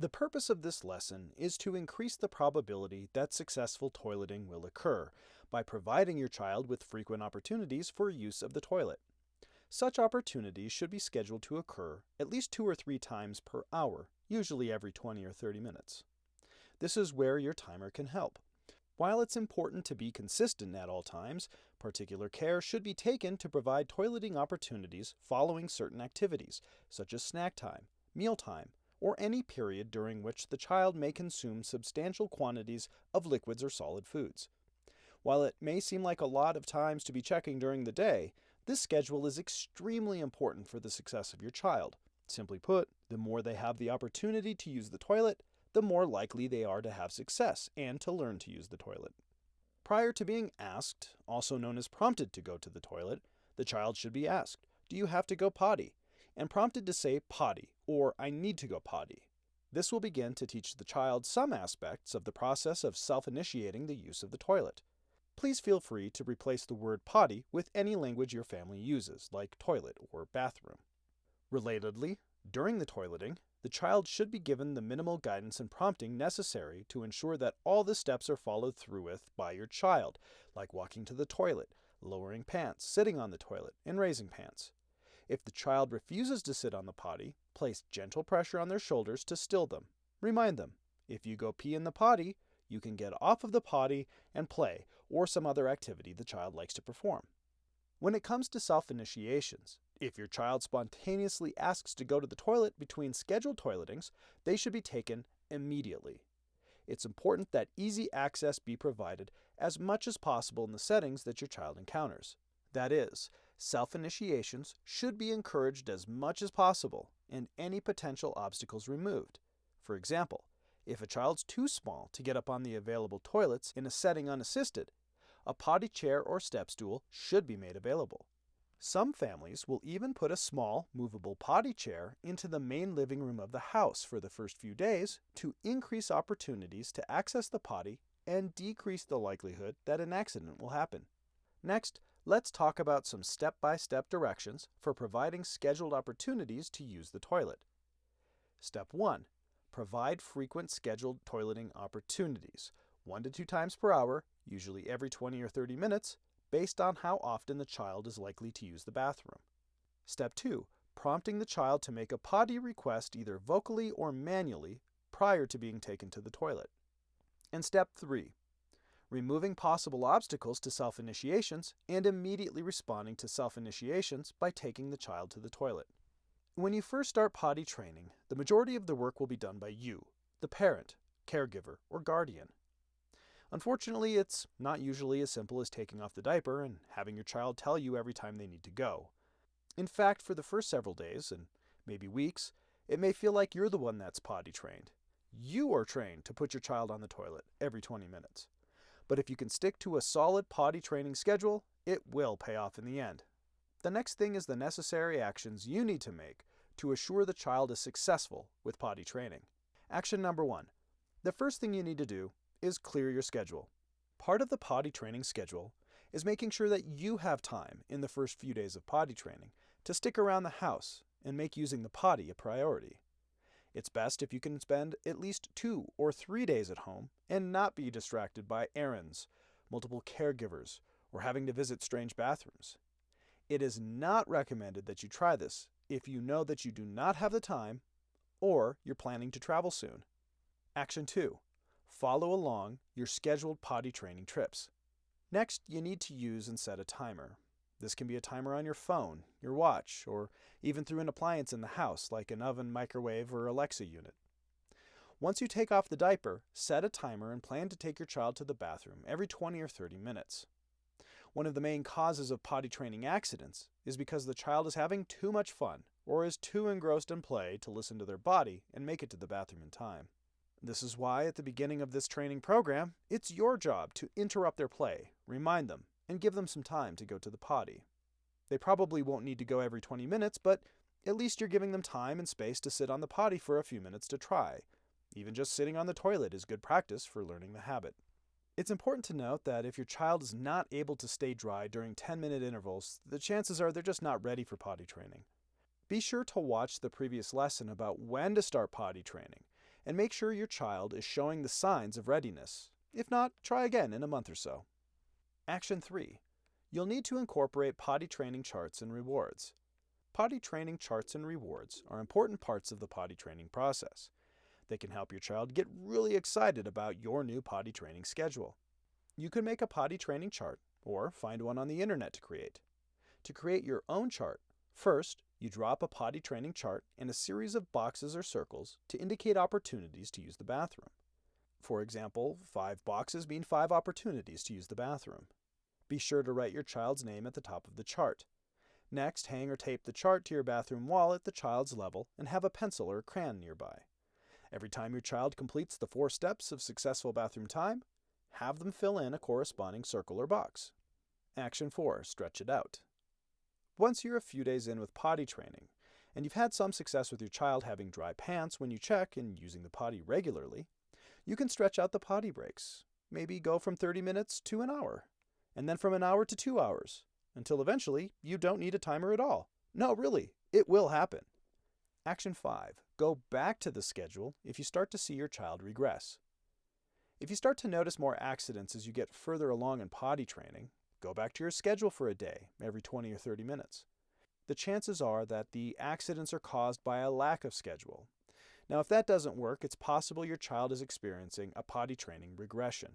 The purpose of this lesson is to increase the probability that successful toileting will occur by providing your child with frequent opportunities for use of the toilet. Such opportunities should be scheduled to occur at least 2 or 3 times per hour, usually every 20 or 30 minutes. This is where your timer can help. While it's important to be consistent at all times, particular care should be taken to provide toileting opportunities following certain activities, such as snack time, mealtime, or any period during which the child may consume substantial quantities of liquids or solid foods. While it may seem like a lot of times to be checking during the day, this schedule is extremely important for the success of your child. Simply put, the more they have the opportunity to use the toilet, the more likely they are to have success and to learn to use the toilet. Prior to being asked, also known as prompted to go to the toilet, the child should be asked, "Do you have to go potty?" and prompted to say potty or "I need to go potty." This will begin to teach the child some aspects of the process of self-initiating the use of the toilet. Please feel free to replace the word potty with any language your family uses, like toilet or bathroom. Relatedly, during the toileting, the child should be given the minimal guidance and prompting necessary to ensure that all the steps are followed through with by your child, like walking to the toilet, lowering pants, sitting on the toilet, and raising pants. If the child refuses to sit on the potty, place gentle pressure on their shoulders to still them. Remind them, if you go pee in the potty, you can get off of the potty and play, or some other activity the child likes to perform. When it comes to self-initiations, if your child spontaneously asks to go to the toilet between scheduled toiletings, they should be taken immediately. It's important that easy access be provided as much as possible in the settings that your child encounters. That is, self-initiations should be encouraged as much as possible and any potential obstacles removed. For example, if a child's too small to get up on the available toilets in a setting unassisted, a potty chair or step stool should be made available. Some families will even put a small, movable potty chair into the main living room of the house for the first few days to increase opportunities to access the potty and decrease the likelihood that an accident will happen. Next, let's talk about some step-by-step directions for providing scheduled opportunities to use the toilet. Step 1. Provide frequent scheduled toileting opportunities, 1 to 2 times per hour, usually every 20 or 30 minutes, based on how often the child is likely to use the bathroom. Step 2. Prompting the child to make a potty request either vocally or manually prior to being taken to the toilet. And Step 3. Removing possible obstacles to self-initiations and immediately responding to self-initiations by taking the child to the toilet. When you first start potty training, the majority of the work will be done by you, the parent, caregiver, or guardian. Unfortunately, it's not usually as simple as taking off the diaper and having your child tell you every time they need to go. In fact, for the first several days, and maybe weeks, it may feel like you're the one that's potty trained. You are trained to put your child on the toilet every 20 minutes. But if you can stick to a solid potty training schedule, it will pay off in the end. The next thing is the necessary actions you need to make to assure the child is successful with potty training. Action number 1. The first thing you need to do is clear your schedule. Part of the potty training schedule is making sure that you have time in the first few days of potty training to stick around the house and make using the potty a priority. It's best if you can spend at least 2 or 3 days at home and not be distracted by errands, multiple caregivers, or having to visit strange bathrooms. It is not recommended that you try this if you know that you do not have the time or you're planning to travel soon. Action 2. Follow along your scheduled potty training trips. Next, you need to use and set a timer. This can be a timer on your phone, your watch, or even through an appliance in the house like an oven, microwave, or Alexa unit. Once you take off the diaper, set a timer and plan to take your child to the bathroom every 20 or 30 minutes. One of the main causes of potty training accidents is because the child is having too much fun or is too engrossed in play to listen to their body and make it to the bathroom in time. This is why at the beginning of this training program, it's your job to interrupt their play, remind them, and give them some time to go to the potty. They probably won't need to go every 20 minutes, but at least you're giving them time and space to sit on the potty for a few minutes to try. Even just sitting on the toilet is good practice for learning the habit. It's important to note that if your child is not able to stay dry during 10-minute intervals, the chances are they're just not ready for potty training. Be sure to watch the previous lesson about when to start potty training and make sure your child is showing the signs of readiness. If not, try again in a month or so. Action 3. You'll need to incorporate potty training charts and rewards. Potty training charts and rewards are important parts of the potty training process. They can help your child get really excited about your new potty training schedule. You can make a potty training chart or find one on the internet to create. To create your own chart, first, you drop a potty training chart in a series of boxes or circles to indicate opportunities to use the bathroom. For example, 5 boxes mean 5 opportunities to use the bathroom. Be sure to write your child's name at the top of the chart. Next, hang or tape the chart to your bathroom wall at the child's level and have a pencil or a crayon nearby. Every time your child completes the 4 steps of successful bathroom time, have them fill in a corresponding circle or box. Action 4. Stretch it out. Once you're a few days in with potty training, and you've had some success with your child having dry pants when you check and using the potty regularly, you can stretch out the potty breaks. Maybe go from 30 minutes to an hour, and then from an hour to 2 hours, until eventually you don't need a timer at all. No, really, it will happen. Action 5. Go back to the schedule if you start to see your child regress. If you start to notice more accidents as you get further along in potty training, go back to your schedule for a day, every 20 or 30 minutes. The chances are that the accidents are caused by a lack of schedule. Now, if that doesn't work, it's possible your child is experiencing a potty training regression.